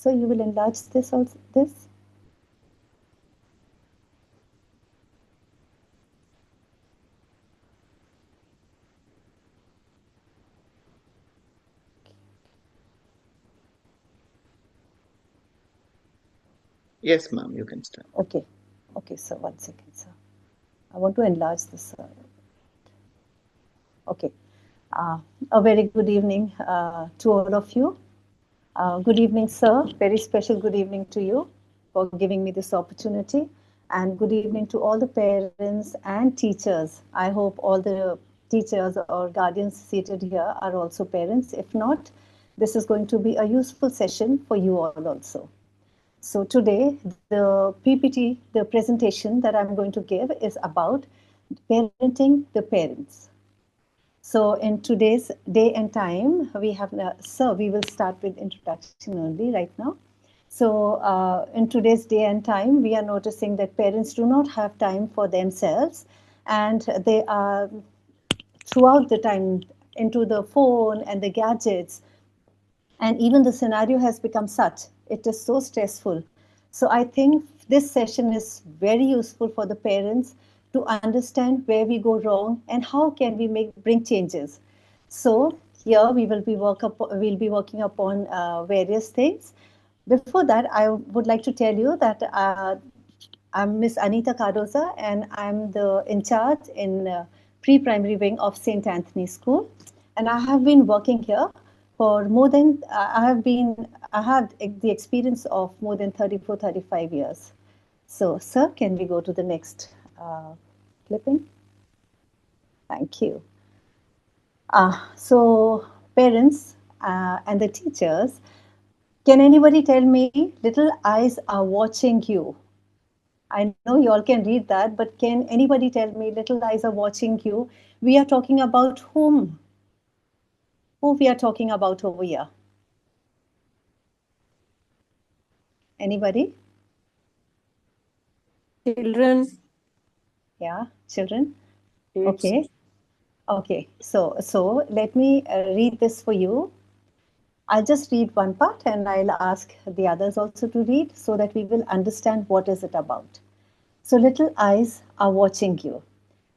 So you will enlarge this also, this? Yes, ma'am, you can start. Okay. Okay, sir, 1 second, sir. I want to enlarge this, sir. Okay. Uh, a very good evening to all of you. Good evening, sir. Very special good evening to you for giving me this opportunity. And good evening to all the parents and teachers. I hope all the teachers or guardians seated here are also parents. If not, this is going to be a useful session for you all also. So today, the PPT, the presentation that I'm going to give is about parenting the parents. So in today's day and time, we have, so we will start with introduction only right now. So in today's day and time, we are noticing that parents do not have time for themselves, and they are throughout the time into the phone and the gadgets, and even the scenario has become such, it is so stressful. So I think this session is very useful for the parents to understand where we go wrong and how can we bring changes. So here we'll be working upon various things. Before that, I would like to tell you that I'm Miss Anita Cardoza, and I'm the in charge in pre-primary wing of St. Anthony School. And I have been working here for more than, I have the experience of more than 34, 35 years. So, sir, can we go to the next clipping? Thank you. So, parents and the teachers, can anybody tell me, little eyes are watching you? I know you all can read that, but can anybody tell me, little eyes are watching you? We are talking about whom? Who we are talking about over here? Anybody? Children. Yeah, children. Kids. Okay. Okay. So let me read this for you. I'll just read one part and I'll ask the others also to read so that we will understand what is it about. So little eyes are watching you.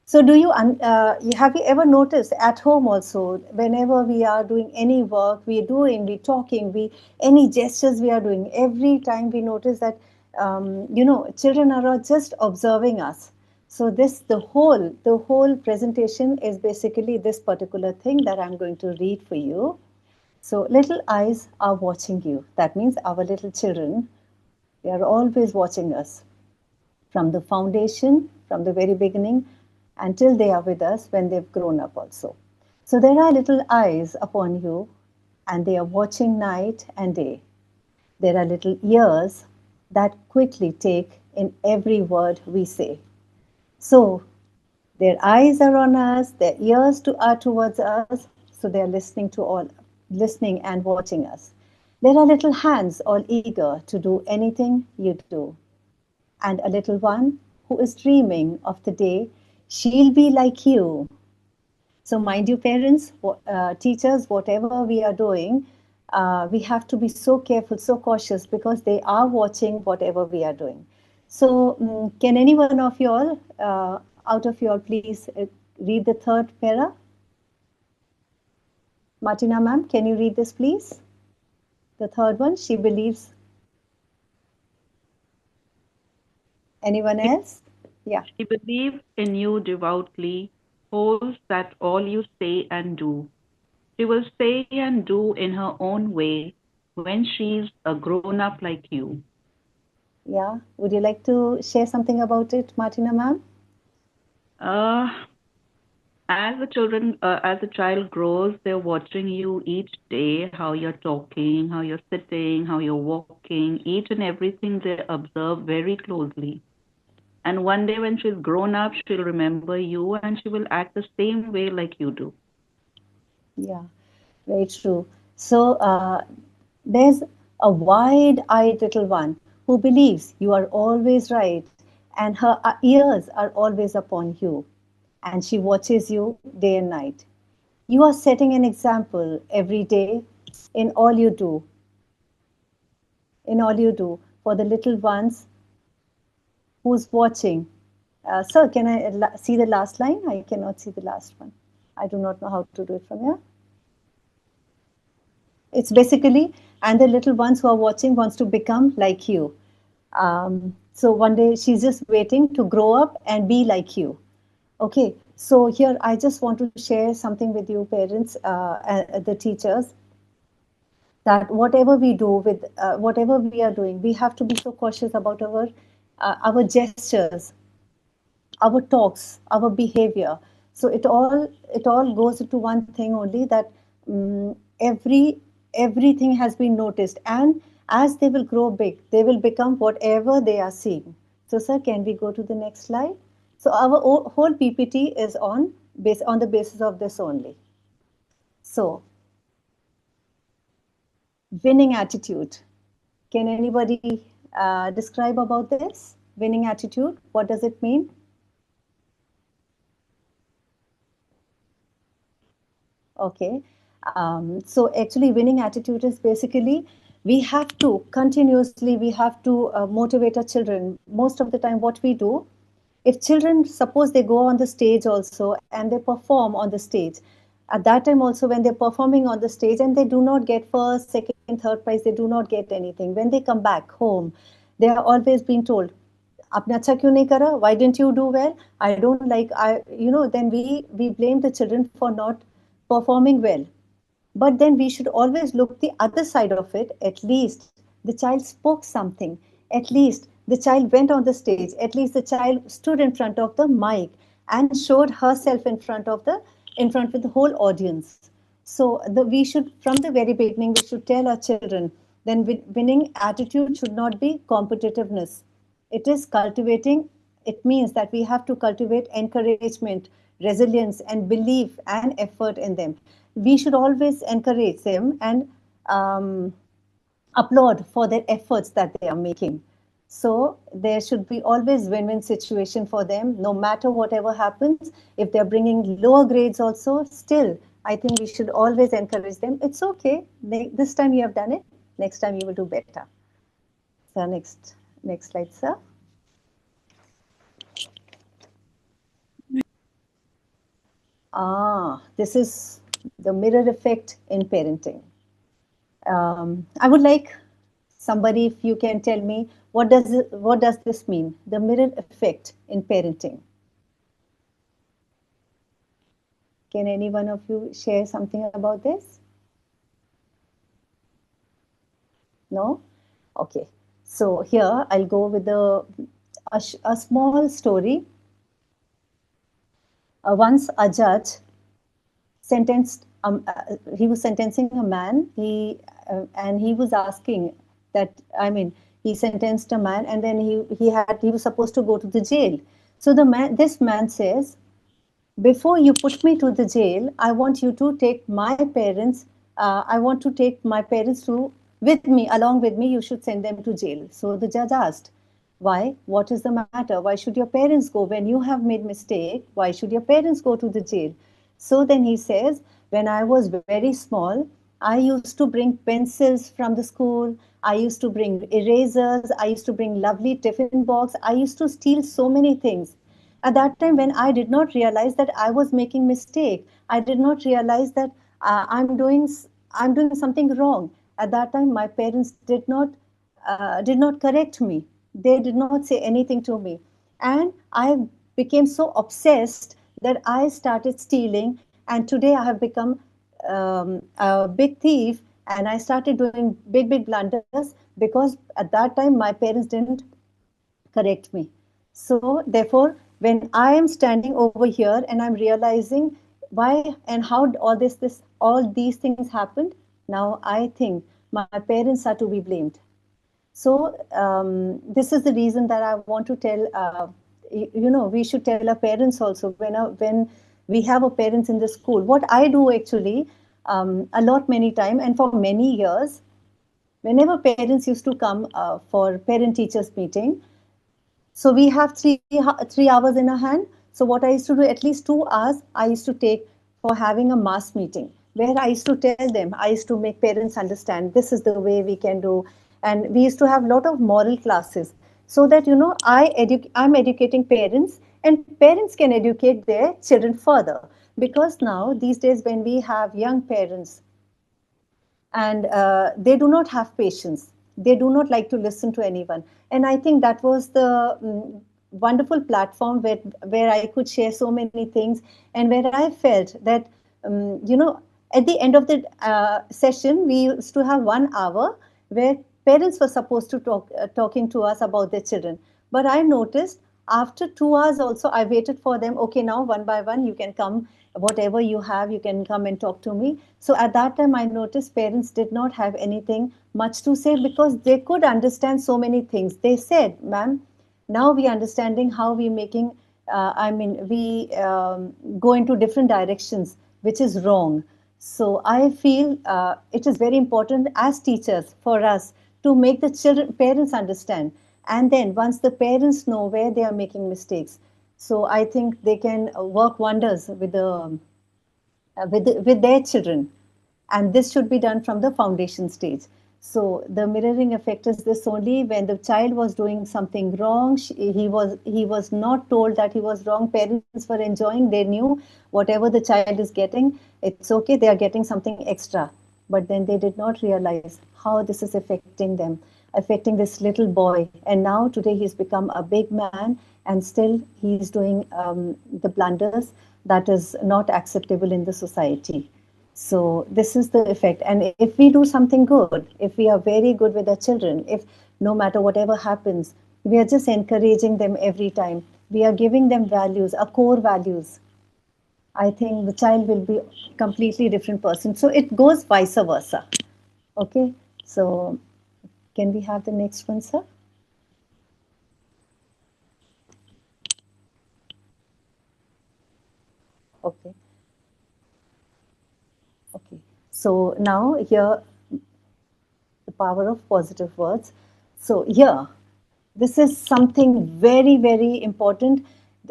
So have you ever noticed at home also, whenever we are doing any work, we talking, any gestures we are doing, every time we notice that, children are just observing us. So the whole presentation is basically this particular thing that I'm going to read for you. So little eyes are watching you. That means our little children, they are always watching us from the foundation, from the very beginning, until they are with us when they've grown up also. So there are little eyes upon you, and they are watching night and day. There are little ears that quickly take in every word we say. So their eyes are on us, their ears are towards us, so they are listening and watching us. There are little hands all eager to do anything you do, and a little one who is dreaming of the day she'll be like you. So, mind you, parents, teachers, whatever we are doing, we have to be so careful, so cautious because they are watching whatever we are doing. So, can any one of you all, out of you all, please read the third para? Martina, ma'am, can you read this, please? The third one, she believes. Anyone else? Yeah. She believes in you devoutly, holds that all you say and do. She will say and do in her own way when she's a grown up like you. Yeah. Would you like to share something about it, Martina, ma'am? Uh, as the child grows, they're watching you each day, how you're talking, how you're sitting, how you're walking, each and everything they observe very closely. And one day when she's grown up, she'll remember you and she will act the same way like you do. Yeah. Very true. So there's a wide eyed little one who believes you are always right, and her ears are always upon you, and she watches you day and night. You are setting an example every day in all you do. in all you do for the little ones who's watching. Sir, can I see the last line? I cannot see the last one. I do not know how to do it from here. It's basically, and the little ones who are watching wants to become like you. So one day she's just waiting to grow up and be like you. Okay, so here I just want to share something with you, parents, the teachers, that whatever we do with whatever we are doing, we have to be so cautious about our gestures, our talks, our behavior. So it all goes into one thing only, that everything has been noticed, and as they will grow big, they will become whatever they are seeing. So, sir, can we go to the next slide? So our whole PPT is on the basis of this only. So, winning attitude. Can anybody describe about this? Winning attitude, what does it mean? Okay. So actually winning attitude is basically, we have to continuously, we have to motivate our children. Most of the time what we do, if children, suppose they go on the stage also and they perform on the stage, at that time also when they're performing on the stage and they do not get first, second, third prize, they do not get anything. When they come back home, they are always being told, आपने अच्छा क्यों नहीं करा? Why didn't you do well? I don't like, then we blame the children for not performing well. But then we should always look the other side of it. At least the child spoke something. At least the child went on the stage. At least the child stood in front of the mic and showed herself in front of the whole audience. So we should, from the very beginning, we should tell our children, then winning attitude should not be competitiveness. It is cultivating. It means that we have to cultivate encouragement, resilience, and belief and effort in them. We should always encourage them and applaud for their efforts that they are making. So there should be always win-win situation for them, no matter whatever happens. If they're bringing lower grades also, still, I think we should always encourage them. It's okay. This time you have done it. Next time you will do better. So next slide, sir. This is the mirror effect in parenting. I would like somebody, if you can tell me, what does this mean? The mirror effect in parenting. Can any one of you share something about this? No? Okay. So here I'll go with a small story. Once a judge sentenced, he was sentencing a man, and he was asking that, he sentenced a man, and then he was supposed to go to the jail. So this man says, before you put me to the jail, I want you to take my parents, with me, along with me, you should send them to jail. So the judge asked, why? What is the matter? Why should your parents go? When you have made mistake, why should your parents go to the jail? So then he says, when I was very small, I used to bring pencils from the school. I used to bring erasers. I used to bring lovely tiffin box. I used to steal so many things. At that time, when I did not realize that I was making mistake, I did not realize that I'm doing something wrong. At that time, my parents did not correct me. They did not say anything to me. And I became so obsessed that I started stealing. And today I have become a big thief. And I started doing big blunders because at that time my parents didn't correct me. So therefore, when I am standing over here and I'm realizing why and how all these things happened, now I think my parents are to be blamed. So this is the reason that I want to tell, we should tell our parents also when we have our parents in the school. What I do actually many times, and for many years, whenever parents used to come for parent-teachers meeting, so we have 3 hours in our hand. So what I used to do, at least 2 hours, I used to take for having a mass meeting, where I used to tell them, I used to make parents understand this is the way we can do. and we used to have a lot of moral classes, so that I'm educating parents, and parents can educate their children further. Because now these days when we have young parents, and they do not have patience, they do not like to listen to anyone, and I think that was the wonderful platform where I could share so many things, and where I felt that at the end of the session we used to have 1 hour where parents were supposed to talking to us about their children. But I noticed after 2 hours also I waited for them. Okay, now one by one you can come, whatever you have, you can come and talk to me. So at that time, I noticed parents did not have anything much to say, because they could understand so many things. They said, ma'am, now we understanding how we making, we go into different directions, which is wrong. So I feel it is very important as teachers for us to make the parents understand. And then once the parents know where they are making mistakes, so I think they can work wonders with their children, and this should be done from the foundation stage. So the mirroring effect is this: only when the child was doing something wrong, he was not told that he was wrong. Parents were enjoying; they knew whatever the child is getting, it's okay. They are getting something extra, but then they did not realize how this is affecting them, affecting this little boy. And now today he's become a big man, and still he's doing the blunders that is not acceptable in the society. So this is the effect. And if we do something good, if we are very good with our children, if no matter whatever happens, we are just encouraging them every time, we are giving them values, a core values, I think the child will be completely different person. So it goes vice versa. Okay. So can we have the next one, sir? Okay. Okay. So now here, the power of positive words. So here, this is something very, very important.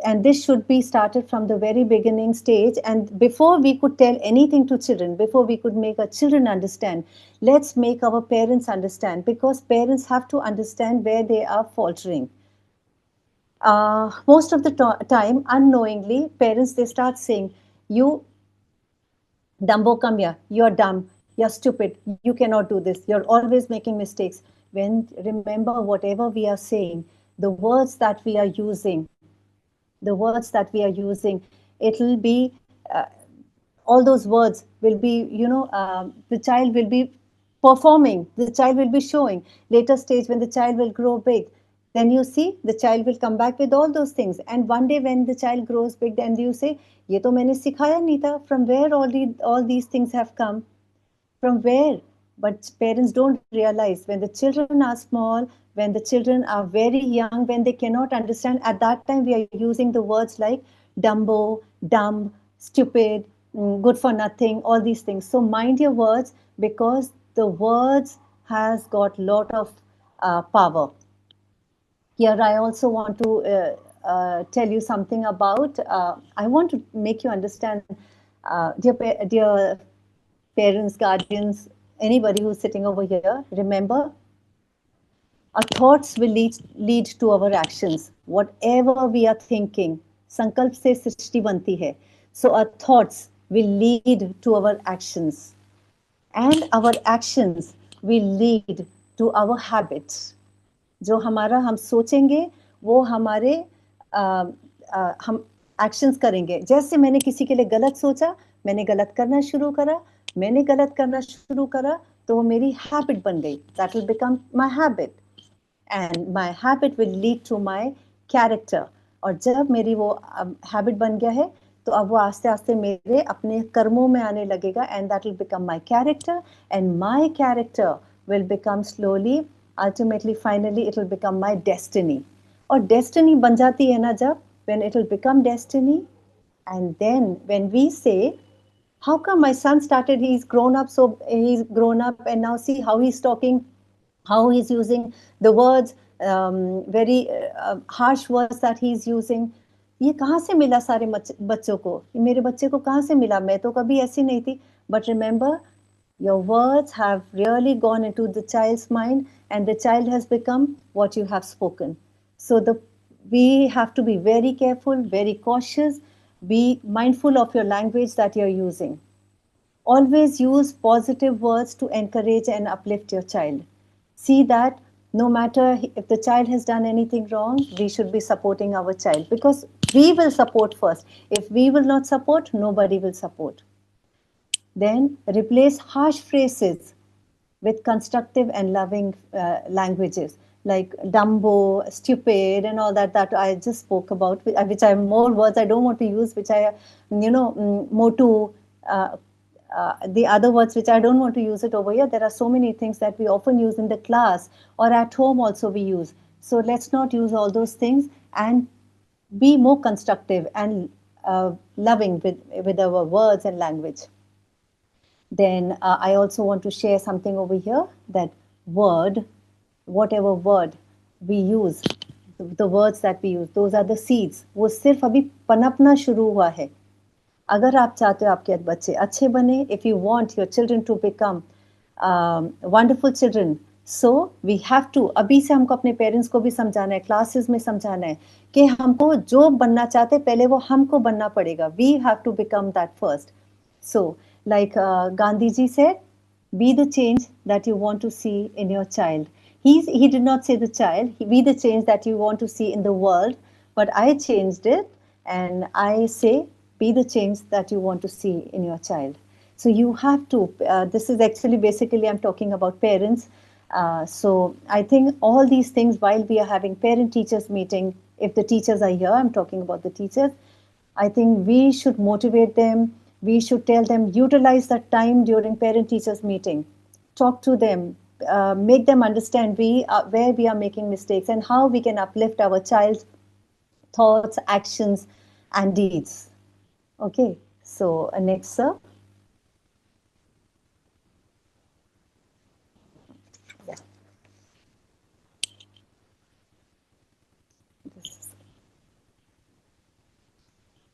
And this should be started from the very beginning stage. And before we could tell anything to children, before we could make our children understand, let's make our parents understand, because parents have to understand where they are faltering. Most of the time, unknowingly, parents, they start saying, you Dumbo, come here. You're dumb. You're stupid. You cannot do this. You're always making mistakes. When remember, whatever we are saying, the words that we are using, the words that we are using, it will be all those words will be, the child will be performing. The child will be showing. Later stage when the child will grow big, then you see the child will come back with all those things. And one day when the child grows big, then you say, "ये तो मैंने सिखाया नहीं था." From where all these things have come? From where? But parents don't realize when the children are small, when the children are very young, when they cannot understand, at that time we are using the words like dumbo, dumb, stupid, good for nothing, all these things. So mind your words, because the words has got lot of power. Here I also want to tell you something about, I want to make you understand, dear parents, guardians, anybody who's sitting over here, remember, our thoughts will lead to our actions. Whatever we are thinking, sankalp se srishti banti hai. So our thoughts will lead to our actions, and our actions will lead to our habits. जो हमारा हम सोचेंगे वो हमारे हम actions करेंगे. जैसे मैंने किसी के लिए गलत सोचा, मैंने गलत करना शुरू करा, मैंने गलत करना शुरू करा, तो वो मेरी हैबिट बन गई. That will become my habit, and my habit will lead to my character. और जब मेरी वो हैबिट बन गया है, तो अब वो आस्ते आस्ते मेरे अपने कर्मों में आने लगेगा, and that will become my character, and my character will become slowly, ultimately, finally, it will become my destiny. और destiny बन जाती है ना जब, when it will become destiny, and then when we say, how come my son started, he's grown up, and now see how he's talking, how he's using the words, very harsh words that he's using. ये कहाँ से मिला सारे बच्चों को? मेरे बच्चे को कहाँ से मिला? मैं तो कभी ऐसी नहीं थी. But remember, Your words have really gone into the child's mind, and the child has become what you have spoken. So we have to be very careful, very cautious, be mindful of your language that you're using. Always use positive words to encourage and uplift your child. See that no matter if the child has done anything wrong, we should be supporting our child, because we will support first. If we will not support, nobody will support. Then replace harsh phrases with constructive and loving languages like dumbo, stupid, and all that I just spoke about, which are more words I don't want to use, which I, motu, the other words which I don't want to use it over here. There are so many things that we often use in the class or at home also we use. So let's not use all those things and be more constructive and loving with our words and language. Then I also want to share something over here, that word, whatever word we use, the words that we use, those are the seeds. वो सिर्फ अभी पनपना शुरू हुआ है. अगर आप चाहते हो आपके बच्चे अच्छे बने, if you want your children to become wonderful children, so we have to, अभी से हमको अपने पेरेंट्स को भी समझाना है, क्लासेस में समझाना है कि हमको जो बनना चाहते पहले वो हमको बनना पड़ेगा. We have to become that first. So like Gandhiji said, be the change that you want to see in your child. He did not say the child, be the change that you want to see in the world, but I changed it and I say, be the change that you want to see in your child. So you have to, this is actually basically I'm talking about parents. So I think all these things, while we are having parent-teachers meeting, if the teachers are here, I'm talking about the teachers, I think we should motivate them. We should tell them, utilize that time during parent-teachers meeting. Talk to them, make them understand where we are making mistakes and how we can uplift our child's thoughts, actions, and deeds. Okay, so next, sir. Yeah.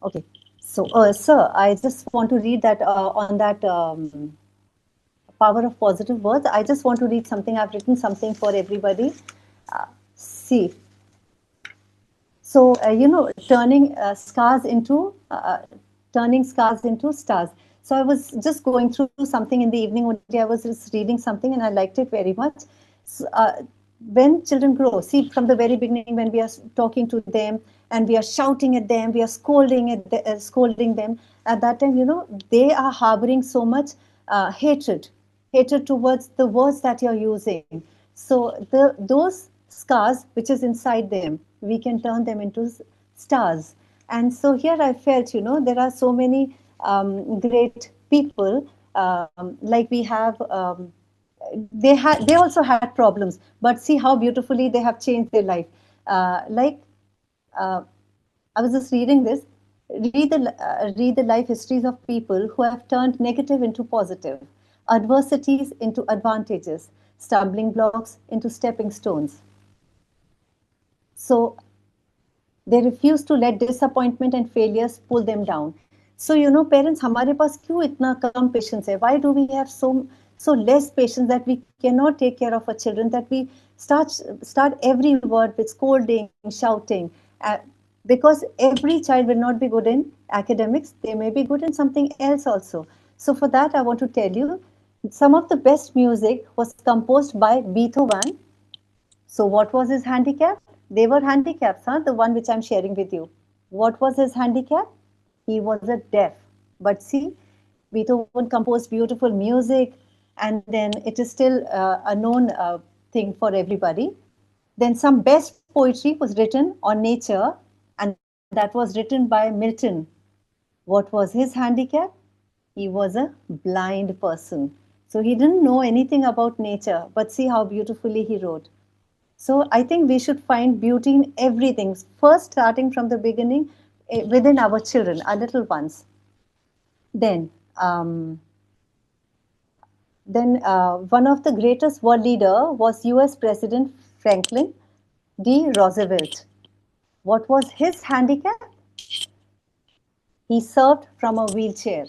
Okay, so sir, I just want to read that on that power of positive words. I just want to read something. I've written something for everybody. See. So, turning scars into stars. So I was just going through something in the evening one day. I was just reading something and I liked it very much. So, when children grow, see from the very beginning when we are talking to them and we are shouting at them, we are scolding them. At that time, they are harboring so much hatred towards the words that you're using. So those scars which is inside them, we can turn them into stars. And so here I felt, there are so many great people, like we have, they also had problems, but see how beautifully they have changed their life. I was just reading this. Read the life histories of people who have turned negative into positive, adversities into advantages, stumbling blocks into stepping stones. So they refuse to let disappointment and failures pull them down. So, parents, हमारे पास क्यों इतना कम patience है? Why do we have so less patience that we cannot take care of our children, that we start every word with scolding, shouting? Because every child will not be good in academics. They may be good in something else also. So for that, I want to tell you, some of the best music was composed by Beethoven. So what was his handicap? They were handicaps, the one which I'm sharing with you. What was his handicap? He was a deaf. But see, Beethoven composed beautiful music, and then it is still a known thing for everybody. Then some best poetry was written on nature, and that was written by Milton. What was his handicap? He was a blind person. So he didn't know anything about nature, but see how beautifully he wrote. So I think we should find beauty in everything, first starting from the beginning within our children, our little ones. Then one of the greatest world leader was US President Franklin D. Roosevelt. What was his handicap? He served from a wheelchair.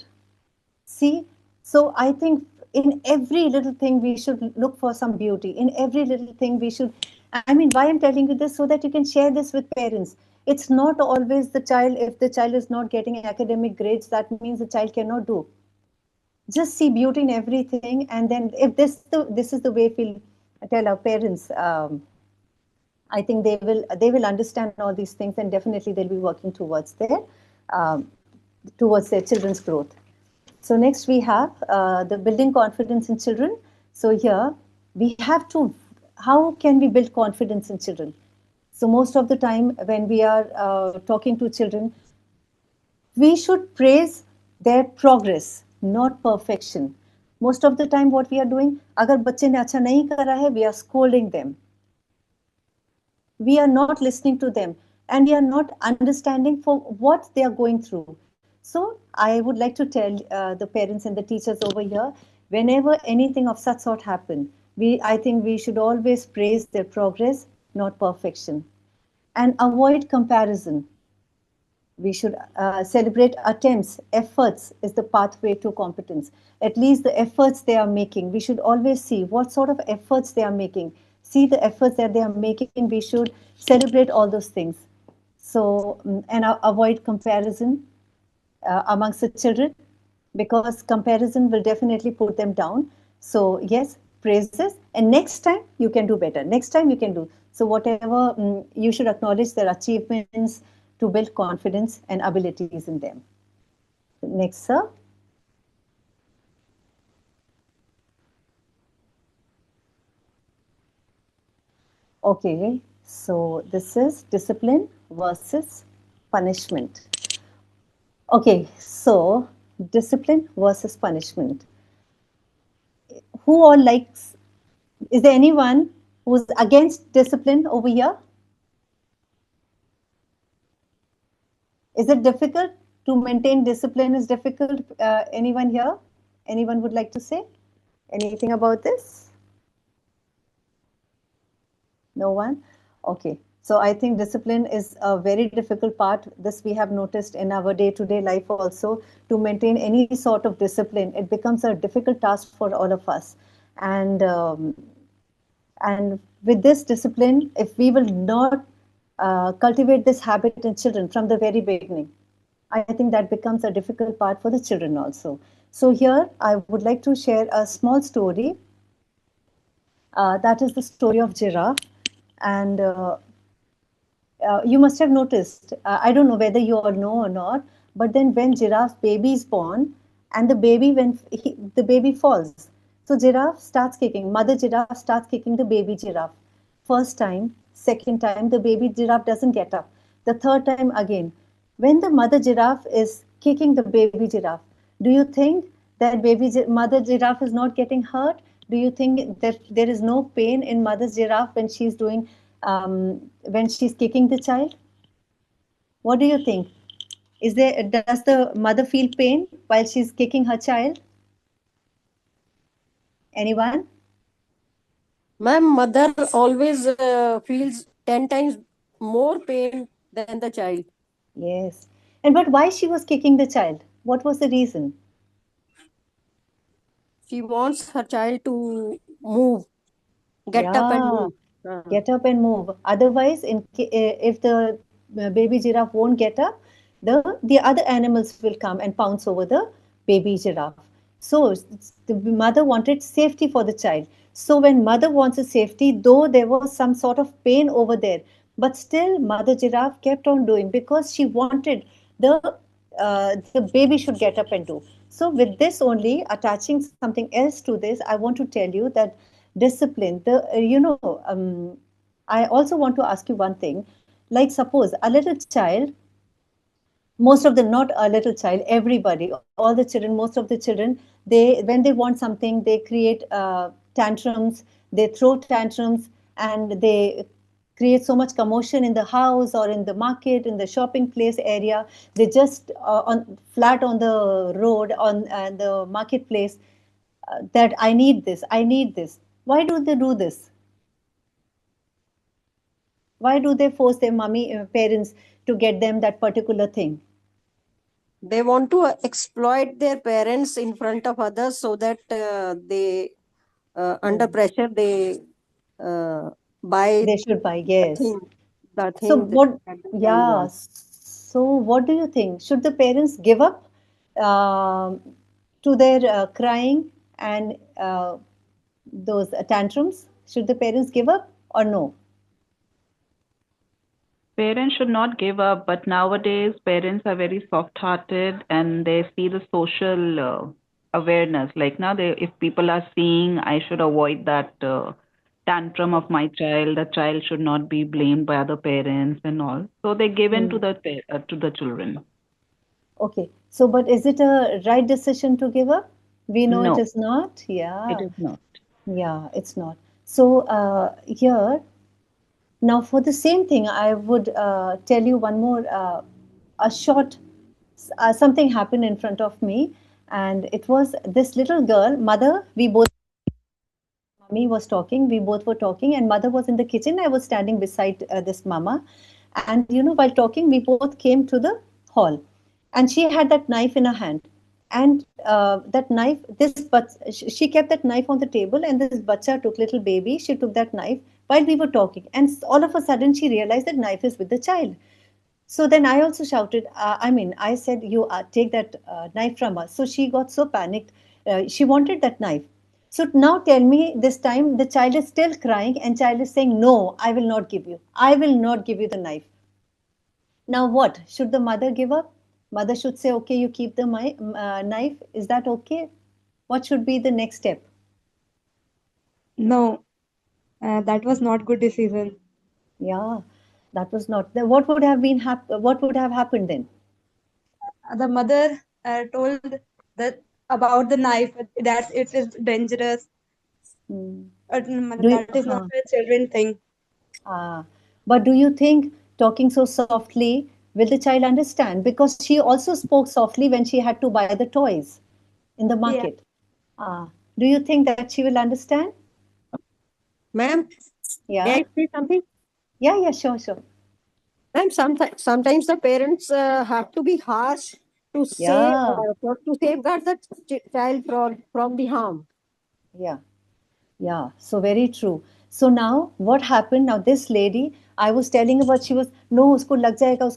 See, so I think in every little thing, we should look for some beauty. In every little thing, we should. I mean, why I'm telling you this, so that you can share this with parents. It's not always the child. If the child is not getting academic grades, that means the child cannot do. Just see beauty in everything, and then if this is the way we'll tell our parents. I think they will understand all these things, and definitely they'll be working um, towards their children's growth. So next we have the building confidence in children. So here we have to, how can we build confidence in children? So most of the time when we are talking to children, we should praise their progress, not perfection. Most of the time what we are doing, agar bacche ne acha nahi kara hai, we are scolding them. We are not listening to them, and we are not understanding for what they are going through. So I would like to tell the parents and the teachers over here, whenever anything of such sort happen, I think we should always praise their progress, not perfection, and avoid comparison. We should celebrate attempts. Efforts is the pathway to competence. At least the efforts they are making, we should always see what sort of efforts they are making. See the efforts that they are making. We should celebrate all those things. So, and avoid comparison amongst the children, because comparison will definitely put them down. So yes, praises, and next time you can do better. Next time you can do. So whatever, you should acknowledge their achievements to build confidence and abilities in them. Next, sir. Okay, so this is discipline versus punishment. Okay, so discipline versus punishment. Who all likes, is there anyone who's against discipline over here? Is it difficult to maintain discipline? Is difficult? Anyone here? Anyone would like to say anything about this? No one? Okay. So I think discipline is a very difficult part. This we have noticed in our day-to-day life also. To maintain any sort of discipline, it becomes a difficult task for all of us. And with this discipline, if we will not cultivate this habit in children from the very beginning, I think that becomes a difficult part for the children also. So here I would like to share a small story. That is the story of giraffe. And you must have noticed, I don't know whether you all know or not, but then when giraffe baby is born, and the baby, the baby falls. So giraffe starts kicking, mother giraffe starts kicking the baby giraffe. First time, second time, the baby giraffe doesn't get up. The third time again. When the mother giraffe is kicking the baby giraffe, do you think that mother giraffe is not getting hurt? Do you think that there is no pain in mother giraffe when she's doing, when she's kicking the child? What do you think? Does the mother feel pain while she's kicking her child? Anyone? My mother always feels 10 times more pain than the child. Yes. And but why she was kicking the child? What was the reason? She wants her child to move, get up and Yeah, move. get up and move. Otherwise, if the baby giraffe won't get up, the other animals will come and pounce over the baby giraffe. So the mother wanted safety for the child. So when mother wants a safety, though there was some sort of pain over there, but still mother giraffe kept on doing, because she wanted the baby should get up and do. So with this only, attaching something else to this, I want to tell you that discipline, I also want to ask you one thing. Like suppose a little child, most of the, not a little child, everybody, all the children, most of the children, they, when they want something, they create tantrums, they throw tantrums, and they create so much commotion in the house or in the market, in the shopping place area. They just on flat on the road, on the marketplace, that I need this, I need this. Why do they do this? Why do they force their parents to get them that particular thing? They want to exploit their parents in front of others so that they, under pressure, they buy They should buy, the yes. thing, the So thing what, that the child yeah, wants. so what do you think? Should the parents give up to their crying and those tantrums? Should the parents give up or no? Parents should not give up, but nowadays parents are very soft-hearted and they see the social awareness. Like now, if people are seeing, I should avoid that tantrum of my child. The child should not be blamed by other parents and all. So they give in Hmm. to the children. Okay, so but is it a right decision to give up? We know it No, is not. it Yeah, is not. yeah, it's not. So here now for the same thing, I would tell you one more a short something happened in front of me, and it was this little girl. Mother, we both Mummy was talking, we both were talking, and mother was in the kitchen. I was standing beside this mama. And, while talking, we both came to the hall. And she had that knife in her hand. And that knife, but she kept that knife on the table, and this bacha took, little baby, she took that knife while we were talking. And all of a sudden, she realized that knife is with the child. So then I also shouted, I said, you take that knife from us. So she got so panicked. She wanted that knife. So now tell me, this time the child is still crying and child is saying, no, I will not give you. I will not give you the knife. Now what? Should the mother give up? Mother should say, okay, you keep the knife. Is that okay? What should be the next step? No, that was not good decision. Yeah, that was not. What would have been what would have happened then? The mother told that about the knife that it is dangerous. Hmm. Do you, That is not a children thing. Ah, but do you think talking so softly will the child understand? Because she also spoke softly when she had to buy the toys in the Yeah. market. Do you think that she will understand? Ma'am, Yeah, may I say something? yeah, sure, sure. Ma'am, sometimes the parents have to be harsh to Yeah, to safeguard the child from the harm. yeah. Yeah, so very true. So now what happened? Now this lady, I was telling about, she was, no, usko lag jayega.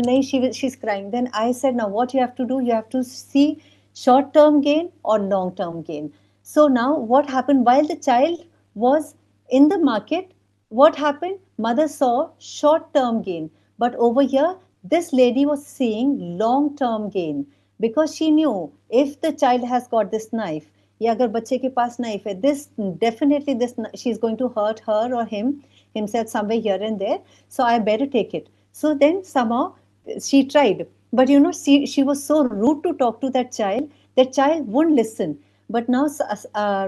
Nahi, she's crying. Then I said, now what you have to do? You have to see short term gain or long term gain. So now what happened while the child was in the market? What happened? Mother saw short term gain, but over here this lady was seeing long term gain because she knew if the child has got this knife, या अगर बच्चे के पास knife है, this definitely this she is going to hurt her or himself somewhere here and there, so I better take it. So then somehow she tried, but she was so rude to talk to that child wouldn't listen. But now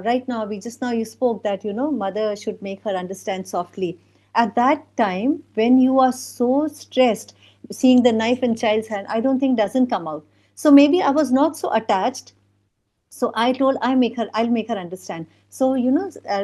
right now, we just now you spoke that mother should make her understand softly. At that time when you are so stressed, seeing the knife in child's hand, I don't think doesn't come out. So maybe I was not so attached, so I told I'll make her understand. So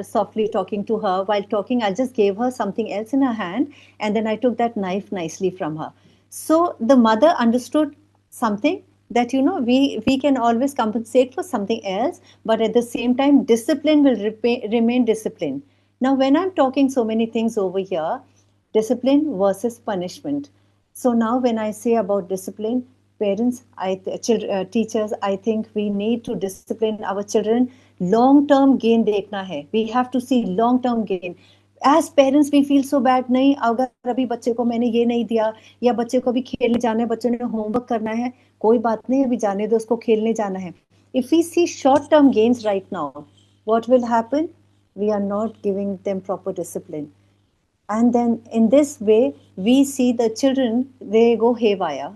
softly talking to her, while talking I just gave her something else in her hand, and then I took that knife nicely from her. So the mother understood something, that we can always compensate for something else, but at the same time discipline will remain discipline. Now when I'm talking so many things over here, discipline versus punishment. So now when I say about discipline, parents, teachers, I think we need to discipline our children. Long term gain देखना है. We have to see long term gain. As parents we feel so bad, नहीं अगर अभी बच्चे को मैंने ये नहीं दिया, या बच्चे को अभी खेलने जाना है, बच्चों ने होमवर्क करना है, कोई बात नहीं, अभी जाने दो, उसको खेलने जाना है. If we see short term gains right now, what will happen? We are not giving them proper discipline, and then in this way we see the children, they go haywire,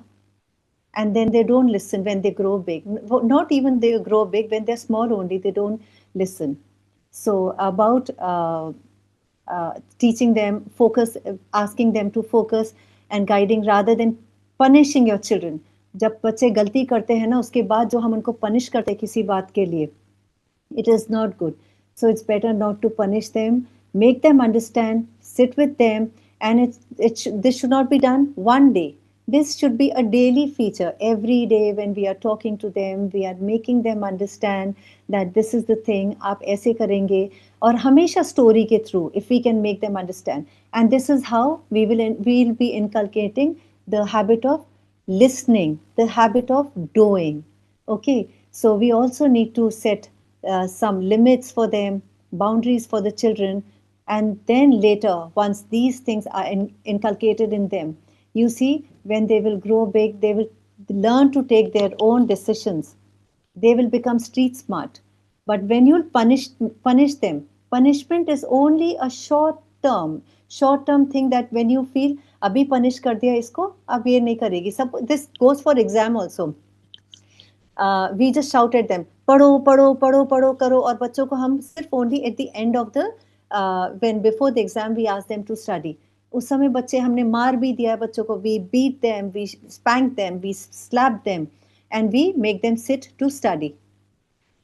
and then they don't listen when they grow big. Not even they grow big, when they're small only they don't listen. So about teaching them focus, asking them to focus and guiding rather than punishing your children. जब बच्चे गलती करते हैं ना, उसके बाद जो हम उनको पनिश करते हैं किसी बात के लिए, it is not good. So it's better not to punish them, make them understand, sit with them, and this should not be done one day. This should be a daily feature. Every day when we are talking to them, we are making them understand that this is the thing, आप ऐसे करेंगे, और हमेशा story के through, if we can make them understand. And this is how we'll be inculcating the habit of listening, the habit of doing. Okay, so we also need to set some limits for them, boundaries for the children, and then later, once these things are inculcated in them, you see, when they will grow big, they will learn to take their own decisions. They will become street smart. But when you punish them, punishment is only a short term thing that when you feel अभी punish कर दिया इसको, अब ये नहीं करेगी. This goes for exam also. We just shout at them, पढ़ो पढ़ो पढ़ो पढ़ो करो, और बच्चों को हम सिर्फ only at the end of the when before the exam we ask them to study. उस समय बच्चे हमने मार भी दिया बच्चों को, we beat them, we spank them, we slap them, and we make them sit to study.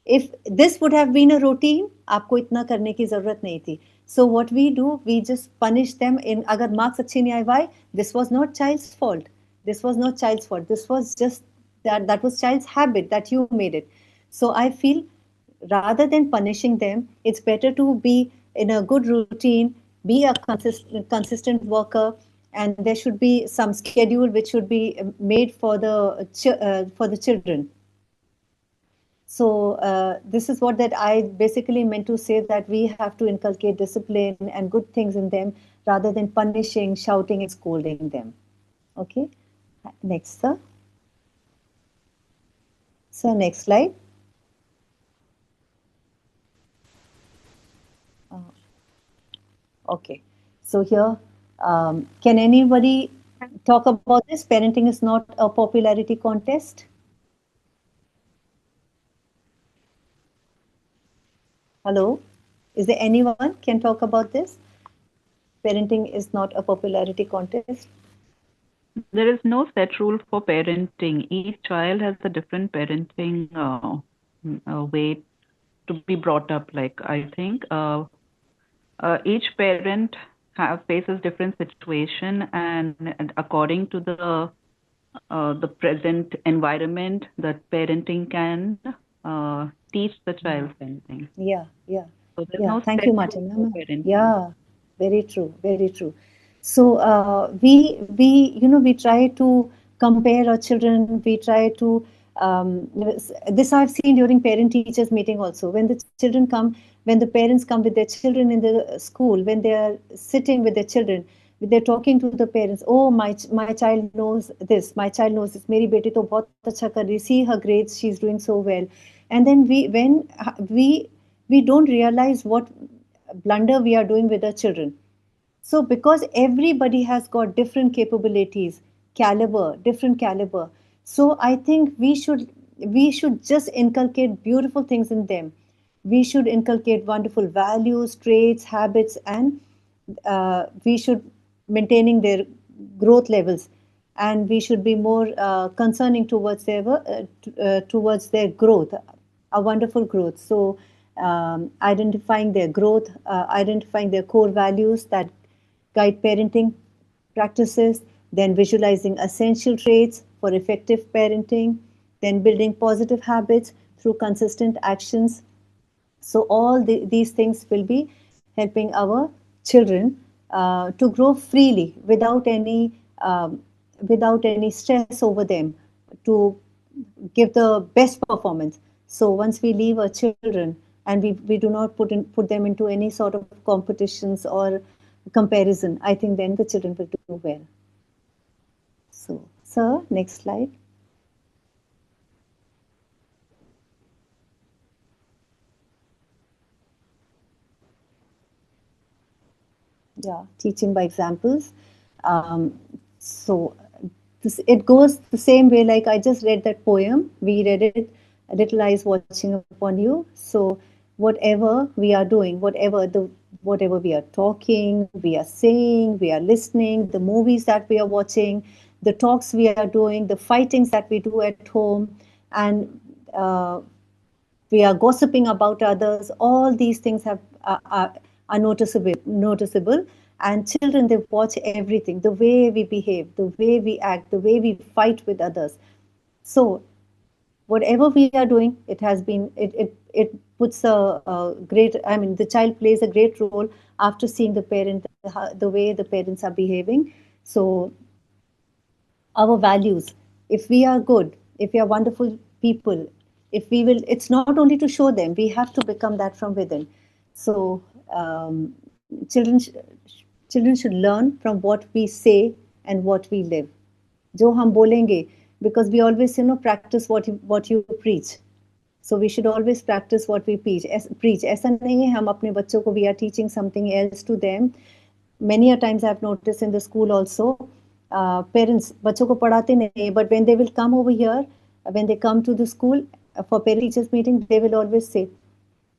If this would have been a routine, आपको इतना करने की जरूरत नहीं थी. So what we do, we just punish them in, अगर marks अच्छे नहीं आए, why? This was not child's fault. This was not child's fault. This was just that was child's habit that you made it. So I feel rather than punishing them, it's better to be in a good routine, be a consistent worker, and there should be some schedule which should be made for the children. So this is what that I basically meant to say, that we have to inculcate discipline and good things in them rather than punishing, shouting, and scolding them. Okay, next, sir. So next slide. Okay, so here, can anybody talk about this? Parenting is not a popularity contest. Hello, is there anyone can talk about this? Parenting is not a popularity contest. There is no set rule for parenting. Each child has a different parenting way to be brought up. Like, I think each parent faces different situation, and according to the present environment, that parenting can teach the child anything. Yeah. So there's Yeah, no thank set you, rule Martina. for parenting. Yeah, very true, very true. So we try to compare our children. We try to this I've seen during parent-teachers meeting also. When the children come, when the parents come with their children in the school, when they are sitting with their children, they're talking to the parents. Oh, my child knows this. My child knows this. मेरी बेटी तो बहुत अच्छा कर रही. See her grades. She's doing so well. And then we don't realize what blunder we are doing with our children. So because everybody has got different capabilities, different caliber. So I think we should just inculcate beautiful things in them. We should inculcate wonderful values, traits, habits, and we should maintaining their growth levels, and we should be more concerning towards their growth, a wonderful growth. So identifying their growth, identifying their core values that guide parenting practices, then visualizing essential traits for effective parenting, then building positive habits through consistent actions. So all these things will be helping our children to grow freely without any stress over them, to give the best performance. So once we leave our children and we do not put them into any sort of competitions or comparison, I think then the children will do well. So, sir, next slide. Yeah, teaching by examples. So it goes the same way, like I just read that poem. We read it, Little Eyes Watching Upon You. So whatever we are doing, whatever we are talking, we are saying, we are listening, the movies that we are watching, the talks we are doing, the fightings that we do at home, and we are gossiping about others. All these things are noticeable, And children, they watch everything, the way we behave, the way we act, the way we fight with others. So whatever we are doing, it has been, it puts a great, I mean, the child plays a great role after seeing the parent, the way the parents are behaving. So our values, if we are good, if we are wonderful people, if we will, it's not only to show them, we have to become that from within. So children children should learn from what we say and what we live. जो हम बोलेंगे, because we always practice what you preach. So we should always practice what we preach. ऐसा नहीं है हम अपने बच्चों को, we are teaching something else to them. Many a times I've noticed in the school also, parents बच्चों को पढ़ाते नहीं, but when they will come over here, when they come to the school for parent teachers meeting, they will always say,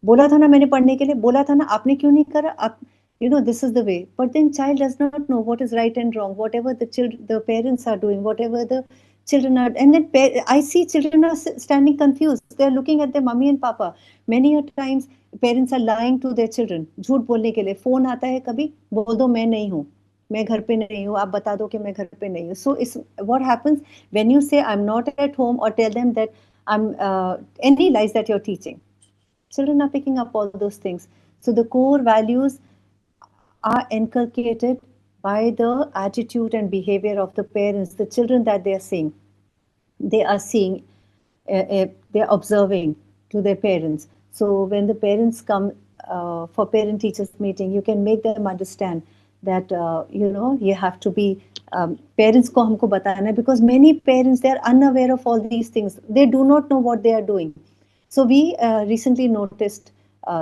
बोला था ना मैंने पढ़ने के लिए, बोला था ना, आपने क्यों नहीं करा, आप, this is the way. But then child does not know what is right and wrong, whatever the parents are doing, whatever the children are, and then I see children are standing confused. They're looking at their mummy and papa. Many a times parents are lying to their children, झूठ बोलने के लिए. Phone आता है कभी, बोल दो मैं नहीं हूँ, मैं घर पे नहीं हूँ, आप बता दो कि मैं घर पे नहीं हूँ. So it's what happens when you say I'm not at home, or tell them that I'm any lies that you're teaching. Children are picking up all those things. So the core values are inculcated by the attitude and behavior of the parents, the children that they are seeing. They are seeing, they are observing to their parents. So when the parents come for parent teachers meeting, you can make them understand that, you have to be, parents ko humko batana, because many parents, they are unaware of all these things. They do not know what they are doing. So we recently noticed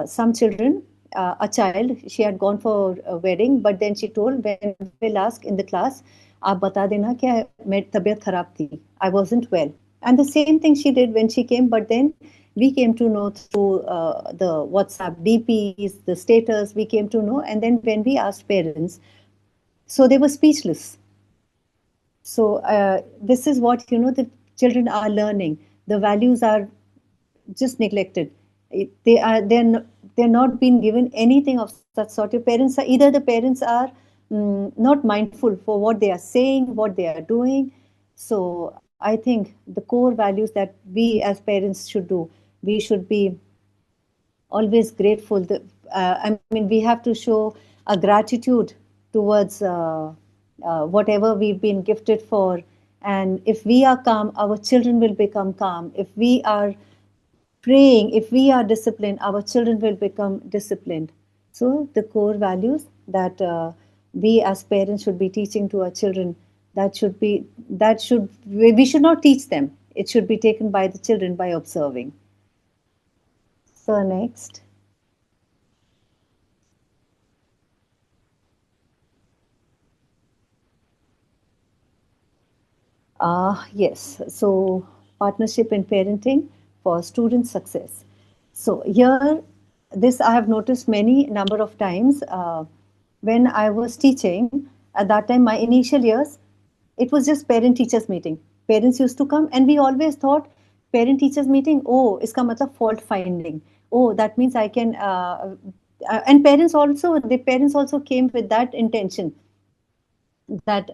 some children, a child, she had gone for a wedding, but then she told, when we'll ask in the class, आप बता देना क्या मेरी तबीयत खराब थी, I wasn't well. And the same thing she did when she came, but then we came to know through the WhatsApp DPs, the status, we came to know. And then when we asked parents, so they were speechless. So this is what, the children are learning. The values are just neglected. They're not being given anything of such sort. Your parents are, either the parents are not mindful for what they are saying, what they are doing. So I think the core values that we as parents should do, we should be always grateful. I mean, we have to show a gratitude towards whatever we've been gifted for. And if we are calm, our children will become calm. If we are praying, if we are disciplined, our children will become disciplined. So the core values that we as parents should be teaching to our children, we should not teach them. It should be taken by the children by observing. So next. Yes, so partnership in parenting for student success. So here, this I have noticed many number of times when I was teaching. At that time, my initial years, it was just parent-teachers meeting. Parents used to come, and we always thought parent-teachers meeting, oh, iska matlab fault finding. Oh, that means I can, and parents also came with that intention that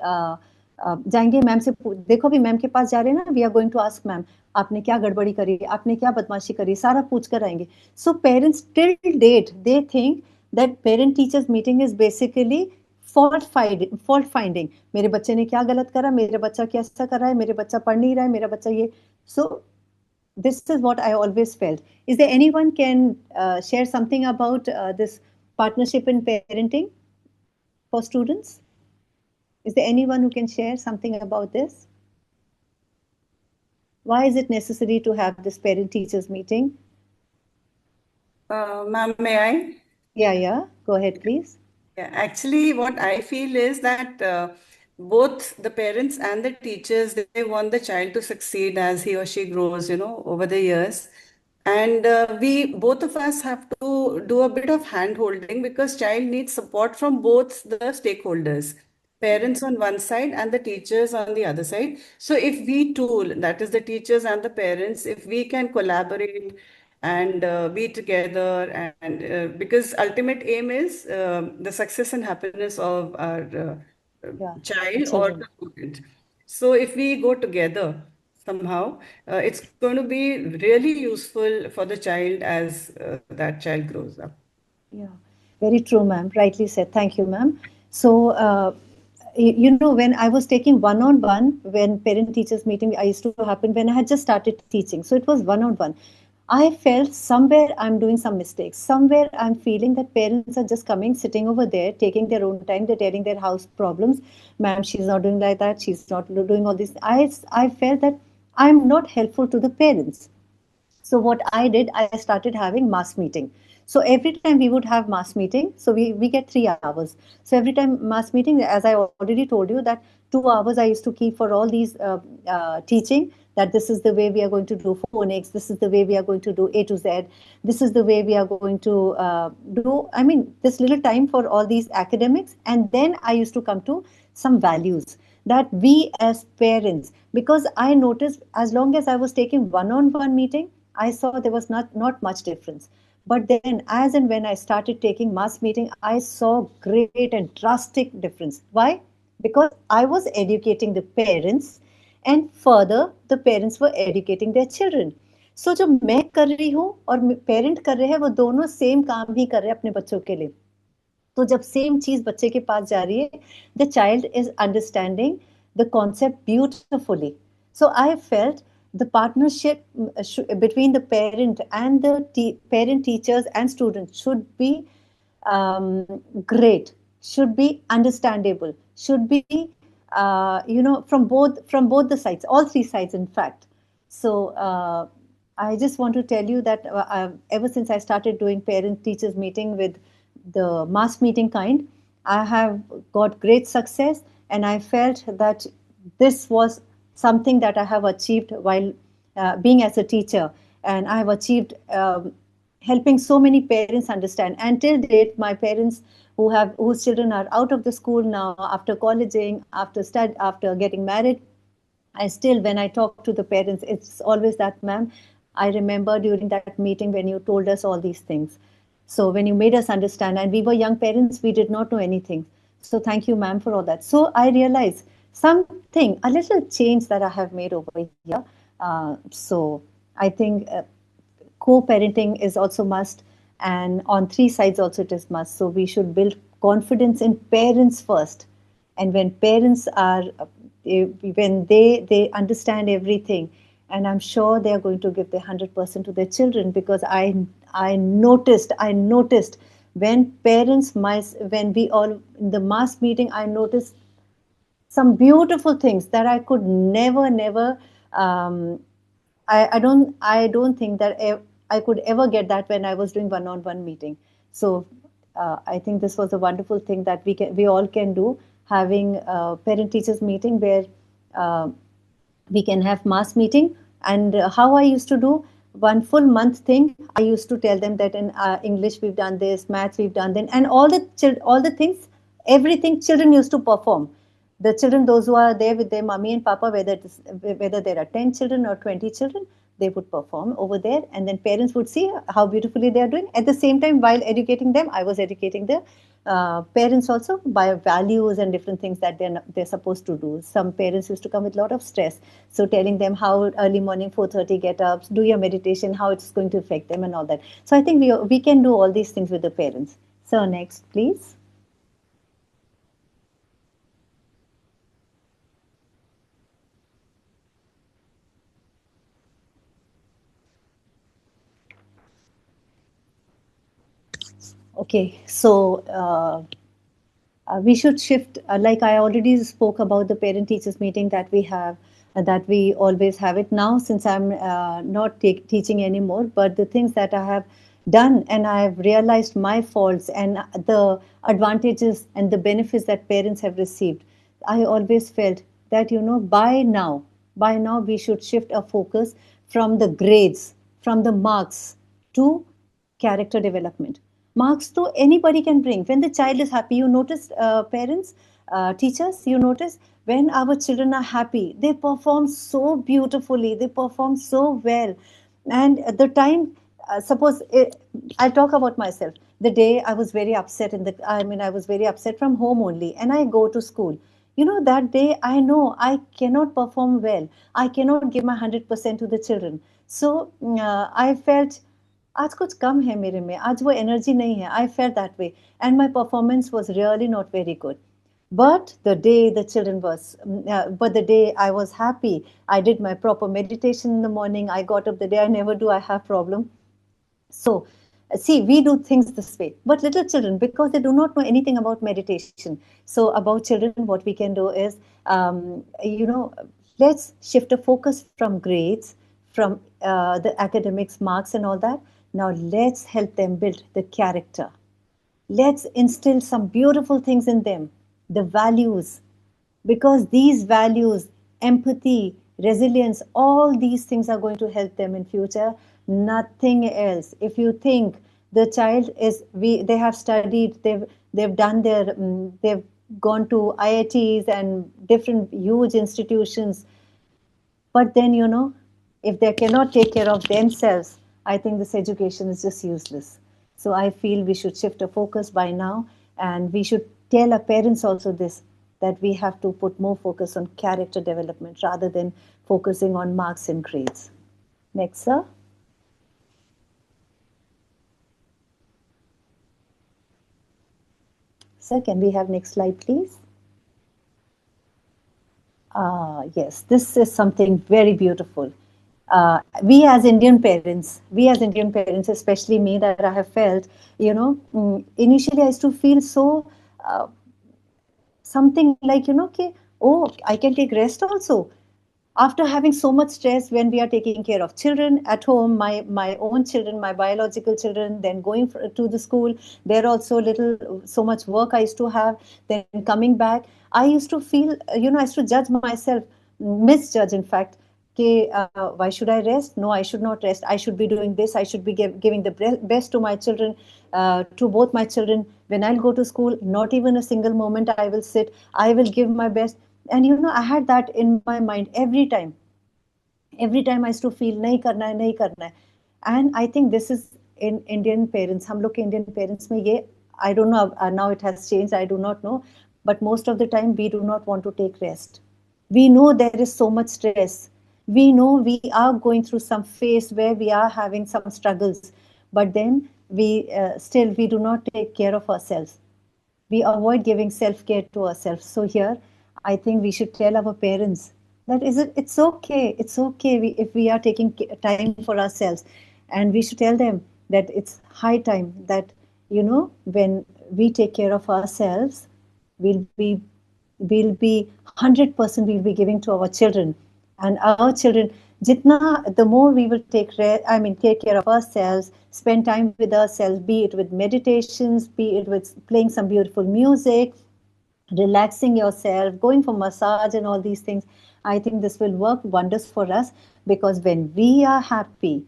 जाएंगे ma'am से, देखो भी ma'am के पास जा रहे हैं ना, we are going to ask ma'am आपने क्या गड़बड़ी करी, आपने क्या बदमाशी करी, सारा पूछ कर आएंगे. So parents till date they think that parent teachers meeting is basically fault finding. मेरे बच्चे ने क्या गलत करा, मेरा बच्चा कैसा कर रहा है, मेरे बच्चा पढ़ नहीं रहा है, मेरा बच्चा ये. सो this is what I always felt. Is there anyone can share something about this partnership in parenting for students? Is there anyone who can share something about this? Why is it necessary to have this parent-teachers meeting? Ma'am, may I? Yeah. Go ahead, please. Yeah, actually, what I feel is that both the parents and the teachers, they want the child to succeed as he or she grows, over the years. And both of us have to do a bit of hand holding, because child needs support from both the stakeholders, parents on one side and the teachers on the other side. So if we two, that is the teachers and the parents, if we can collaborate and be together, and because ultimate aim is the success and happiness of our Yeah, child or children. the student. So if we go together somehow, it's going to be really useful for the child as that child grows up. Yeah, very true, ma'am. Rightly said. Thank you, ma'am. So, you know, when I was taking one-on-one, when parent-teachers meeting, I used to happen when I had just started teaching. So it was one-on-one. I felt somewhere I'm doing some mistakes. Somewhere I'm feeling that parents are just coming, sitting over there, taking their own time. They're telling their house problems. Ma'am, she's not doing like that. She's not doing all this. I felt that I'm not helpful to the parents. So what I did, I started having mass meeting. So every time we would have mass meeting, so we get 3 hours. So every time mass meeting, as I already told you, that 2 hours I used to keep for all these teaching, that this is the way we are going to do phonics, this is the way we are going to do A to Z, this is the way we are going to do, I mean, this little time for all these academics. And then I used to come to some values that we as parents, because I noticed as long as I was taking one-on-one meeting, I saw there was not much difference. But then, as and when I started taking mass meeting, I saw great and drastic difference. Why? Because I was educating the parents, and further, the parents were educating their children. So जो मैं कर रही हूँ और parent कर रहे हैं, वो दोनों सेम काम ही कर रहे हैं अपने बच्चों के लिए. तो जब सेम चीज बच्चे के पास जा रही है, the child is understanding the concept beautifully. So I felt the partnership between the parent and the parent, teachers and students should be great, should be understandable, should be from both the sides, all three sides in fact. So I just want to tell you that ever since I started doing parent teachers meeting with the mass meeting kind, I have got great success, and I felt that this was something that I have achieved while being as a teacher, and I have achieved helping so many parents understand. Until date, my parents whose children are out of the school now, after colleging, after getting married, I still, when I talk to the parents, it's always that, ma'am, I remember during that meeting when you told us all these things. So when you made us understand, and we were young parents, we did not know anything. So thank you, ma'am, for all that. So I realized something, a little change that I have made over here. So I think co-parenting is also must, and on three sides also it is must. So we should build confidence in parents first. And when parents are, when they understand everything, and I'm sure they are going to give their 100% to their children, because I noticed when parents, when we all in the mass meeting, I noticed some beautiful things that I could never. I don't think that I could ever get that when I was doing one-on-one meeting. So I think this was a wonderful thing that we all can do, having a parent-teachers meeting where we can have mass meeting. And how I used to do one full month thing, I used to tell them that in English we've done this, maths we've done then, and all the things, everything children used to perform. The children, those who are there with their mommy and papa, whether there are 10 children or 20 children, they would perform over there, and then parents would see how beautifully they are doing. At the same time, while educating them, I was educating the parents also by values and different things that they're supposed to do. Some parents used to come with a lot of stress, so telling them how early morning 4:30 get ups, do your meditation, how it's going to affect them and all that. So I think we can do all these things with the parents. So next, please. Okay, so we should shift, like I already spoke about the parent-teachers meeting that we have, that we always have it now, since I'm not teaching anymore, but the things that I have done, and I have realized my faults and the advantages and the benefits that parents have received. I always felt that, by now we should shift our focus from the grades, from the marks, to character development. Marks though anybody can bring. When the child is happy, you notice, parents, teachers, you notice when our children are happy, they perform so beautifully, they perform so well. And at the time, suppose I'll talk about myself. The day I was very upset I was very upset from home only, and I go to school. That day I know I cannot perform well. I cannot give my 100% to the children. So I felt आज कुछ कम है मेरे में, आज वो energy नहीं है. I felt that way, and my performance was really not very good. But the day I was happy, I did my proper meditation in the morning. I got up the day I never do. I have problem. So, see, we do things this way. But little children, because they do not know anything about meditation. So, about children, what we can do is, let's shift the focus from grades, from the academics, marks, and all that. Now, let's help them build the character. Let's instill some beautiful things in them, the values, because these values, empathy, resilience, all these things are going to help them in future. Nothing else. If you think the child they have studied, they've done they've gone to IITs and different huge institutions, but then if they cannot take care of themselves, I think this education is just useless. So I feel we should shift our focus by now, and we should tell our parents also this, that we have to put more focus on character development rather than focusing on marks and grades. Next, sir. Sir, can we have next slide, please? Yes, this is something very beautiful. We as Indian parents, especially me, that I have felt, initially I used to feel so, something like, I can take rest also. After having so much stress when we are taking care of children at home, my own children, my biological children, then going to the school, there also so much work I used to have, then coming back, I used to feel, I used to judge myself, misjudge in fact, why should I rest? No, I should not rest. I should be doing this. I should be giving the best to my children, to both my children. When I'll go to school, not even a single moment I will sit. I will give my best. And I had that in my mind every time. Every time I used to feel, nahi karna hai, nahi karna hai. And I think this is in Indian parents. Hum log ke Indian parents mein ye, I don't know, now it has changed, I do not know. But most of the time, we do not want to take rest. We know there is so much stress. We know we are going through some phase where we are having some struggles. But then we do not take care of ourselves. We avoid giving self-care to ourselves. So here, I think we should tell our parents that it's okay. It's okay if we are taking time for ourselves. And we should tell them that it's high time that, when we take care of ourselves, we'll be 100% we'll be giving to our children. And our children, the more we will take care of ourselves, spend time with ourselves, be it with meditations, be it with playing some beautiful music, relaxing yourself, going for massage and all these things. I think this will work wonders for us, because when we are happy,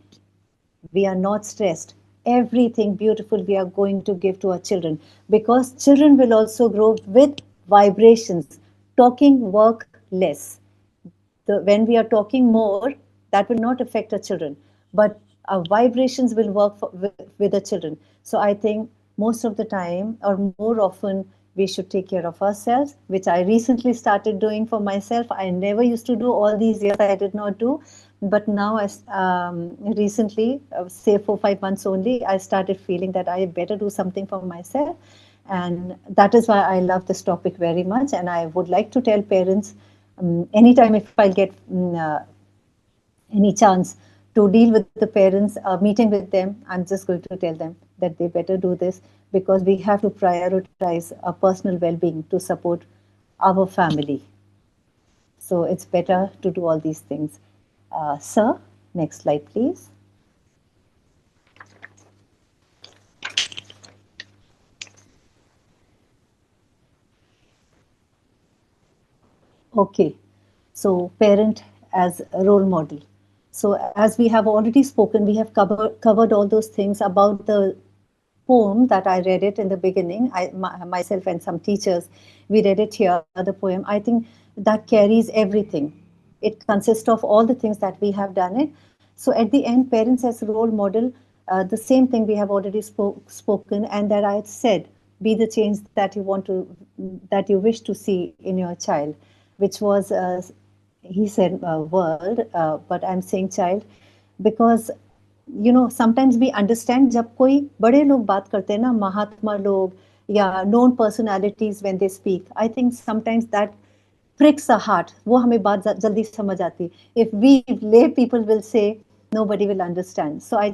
we are not stressed. Everything beautiful we are going to give to our children, because children will also grow with vibrations. Talking work less. When we are talking more, that will not affect our children, but our vibrations will work with the children. So I think most of the time, or more often, we should take care of ourselves, which I recently started doing for myself. I never used to do all these years. I did not do. But now, recently, say 4-5 months only, I started feeling that I better do something for myself. And that is why I love this topic very much. And I would like to tell parents, anytime if I get any chance to deal with the parents, meeting with them, I'm just going to tell them that they better do this, because we have to prioritize our personal well-being to support our family. So it's better to do all these things. Sir, next slide, please. Okay, so parent as a role model. So as we have already spoken, we have covered all those things about the poem that I read it in the beginning. Myself and some teachers, we read it here, the poem. I think that carries everything. It consists of all the things that we have done it. So at the end, parents as role model, the same thing we have already spoken, and that I said, be the change that you wish to see in your child, which was, he said world, but I'm saying child, because sometimes we understand जब कोई बड़े लोग बात करते हैं ना, महात्मा लोग या known personalities when they speak, I think sometimes that pricks a heart. वो हमें बात जल्दी समझ आती. If we lay people will say, nobody will understand. So I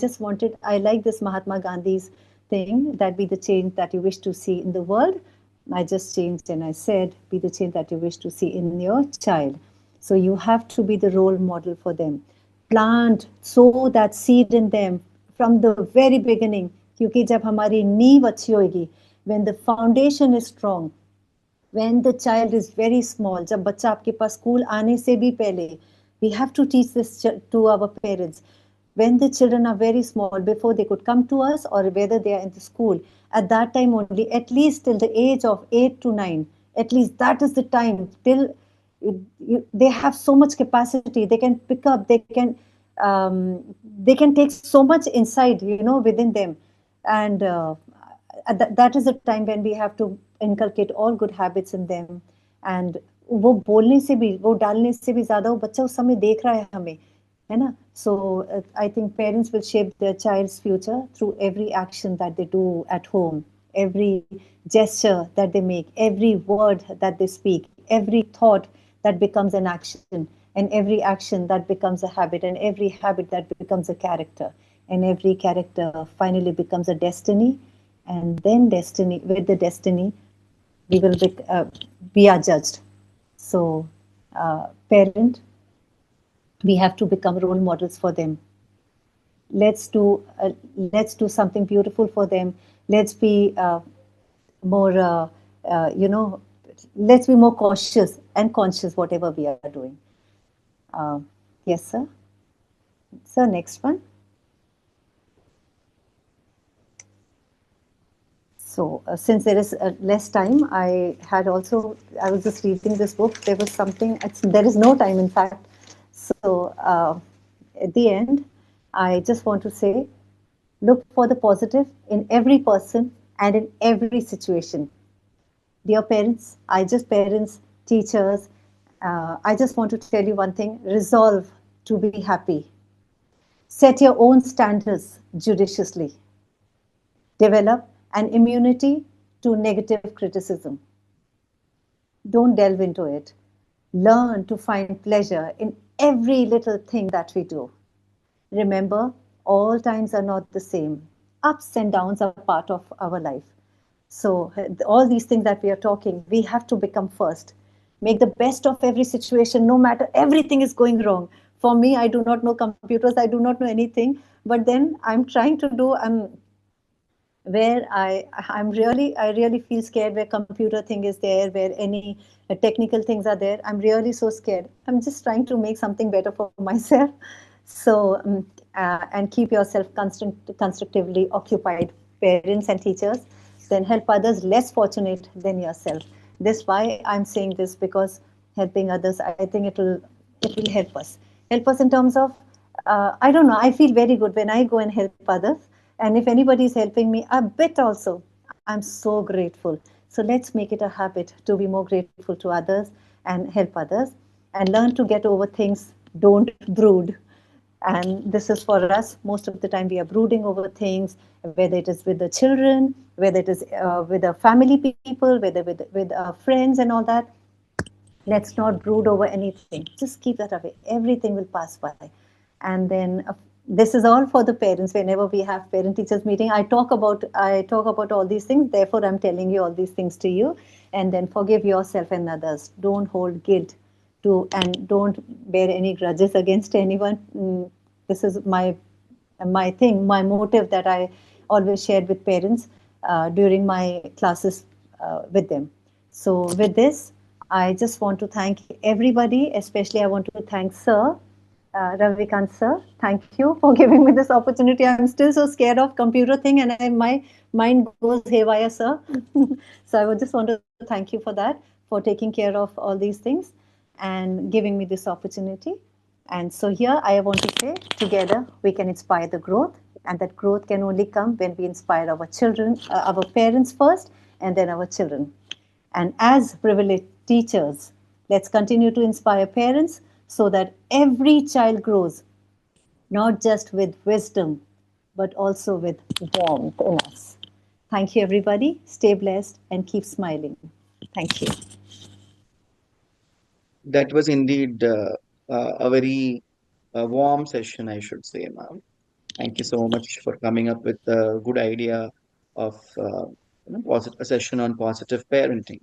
like this Mahatma Gandhi's thing, that be the change that you wish to see in the world. I just changed and I said, be the change that you wish to see in your child. So you have to be the role model for them. Plant, sow that seed in them from the very beginning. क्योंकि जब हमारी नींव अच्छी होगी, when the foundation is strong, when the child is very small, जब बच्चा आपके पास school आने से भी पहले, we have to teach this to our parents. When the children are very small, before they could come to us or whether they are in the school, at that time only, at least till the age of 8 to 9, at least that is the time till they have so much capacity. They can pick up, they can take so much inside, within them. And that is the time when we have to inculcate all good habits in them. And वो बोलने से भी, वो डालने से भी ज्यादा वो बच्चा उस समय देख रहा है हमें, है ना? So I think parents will shape their child's future through every action that they do at home, every gesture that they make, every word that they speak, every thought that becomes an action, and every action that becomes a habit, and every habit that becomes a character, and every character finally becomes a destiny. And then with the destiny, we are judged. So, parent, we have to become role models for them. Let's do something beautiful for them. Let's be more, let's be more cautious and conscious whatever we are doing. Yes, sir. Sir, next one. So since there is less time, I was just reading this book. There was something, there is no time in fact. So at the end, I just want to say, look for the positive in every person and in every situation. Dear parents, parents, teachers, I just want to tell you one thing, resolve to be happy. Set your own standards judiciously. Develop an immunity to negative criticism. Don't delve into it. Learn to find pleasure in every little thing that we do. Remember, all times are not the same. Ups and downs are part of our life. So all these things that we are talking, we have to become first. Make the best of every situation, no matter everything is going wrong. For me, I do not know computers, I do not know anything, but then I'm trying to do, where I really feel scared where computer thing is there, where any technical things are there. I'm really so scared. I'm just trying to make something better for myself. So, and keep yourself constructively occupied, parents and teachers, then help others less fortunate than yourself. This why I'm saying this, because helping others, I think it will help us. Help us in terms of, I don't know, I feel very good when I go and help others. And if anybody is helping me a bit also, I'm so grateful. So let's make it a habit to be more grateful to others and help others, and learn to get over things. Don't brood. And this is for us. Most of the time we are brooding over things, whether it is with the children, whether it is with our family people, whether with our friends and all that. Let's not brood over anything. Just keep that away. Everything will pass by. And then this is all for the parents. Whenever we have parent-teachers meeting, I talk about all these things. Therefore, I'm telling you all these things to you. And then forgive yourself and others. Don't hold guilt and don't bear any grudges against anyone. This is my thing, my motive that I always shared with parents during my classes with them. So with this, I just want to thank everybody. Especially, I want to thank Sir. Ravikant sir, thank you for giving me this opportunity. I'm still so scared of computer thing, and my mind goes haywire, sir. So I would just want to thank you for that, for taking care of all these things and giving me this opportunity. And so here I want to say, together we can inspire the growth And that growth can only come when we inspire our children, our parents first, and then our children. And as privileged teachers, let's continue to inspire parents so that every child grows not just with wisdom, but also with warmth in us. Thank you, everybody. Stay blessed and keep smiling. Thank you. That was indeed a very warm session, I should say, ma'am. Thank you so much for coming up with a good idea of a session on positive parenting.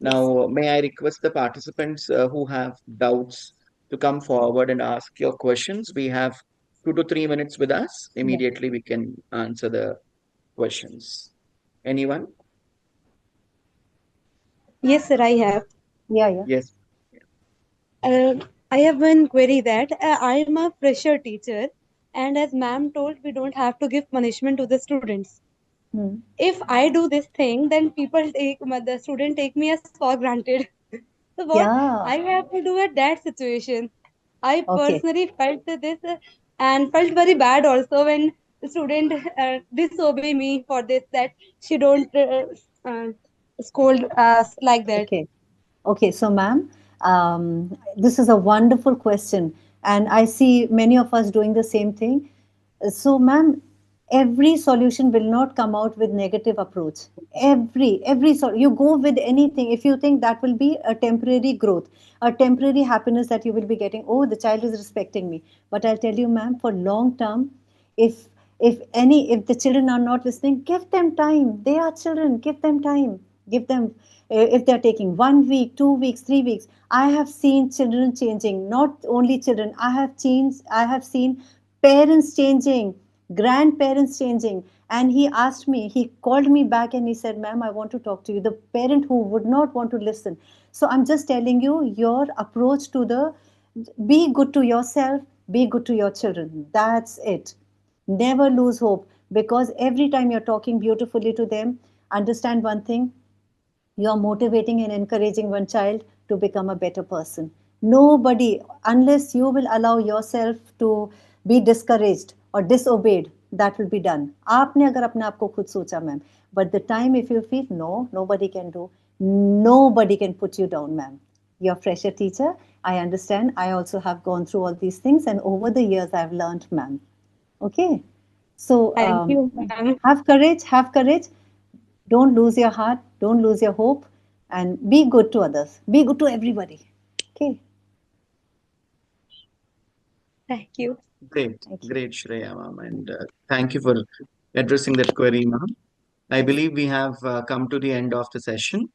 Now, may I request the participants who have doubts to come forward and ask your questions? We have 2 to 3 minutes with us. Immediately, we can answer the questions. Anyone? Yes, sir, I have. Yeah. Yes. I have one query that I am a fresher teacher, and as ma'am told, we don't have to give punishment to the students. If I do this thing, then the student take me as for granted. So what I have to do at that situation? I personally felt this and felt very bad also when the student disobey me for this, that she don't scold us like that. Okay, so ma'am, this is a wonderful question, and I see many of us doing the same thing. So, ma'am, every solution will not come out with negative approach. You go with anything if you think that will be a temporary growth, a temporary happiness that you will be getting. Oh, the child is respecting me. But I'll tell you, ma'am, for long term, if if the children are not listening, give them time. They are children. Give them time. Give them if they're taking 1 week, 2 weeks, 3 weeks. I have seen children changing. Not only children. I have seen parents changing, grandparents changing. And he asked me, he called me back and he said, ma'am, I want to talk to you. The parent who would not want to listen. So I'm just telling you, your approach to be good to yourself, be good to your children. That's it. Never lose hope, because every time you're talking beautifully to them, understand one thing, you're motivating and encouraging one child to become a better person. Nobody, unless you will allow yourself to be discouraged or disobeyed, that will be done. आपने अगर अपने आप को खुद सोचा ma'am, but the time if you feel no, nobody can do, nobody can put you down, ma'am. You're a fresher teacher. I understand. I also have gone through all these things, and over the years I've learned, ma'am. Okay. So thank you, ma'am. Have courage. Don't lose your heart. Don't lose your hope, and be good to others. Be good to everybody. Okay. Thank you. Great, Shreya, ma'am. And thank you for addressing that query, ma'am. I believe we have come to the end of the session.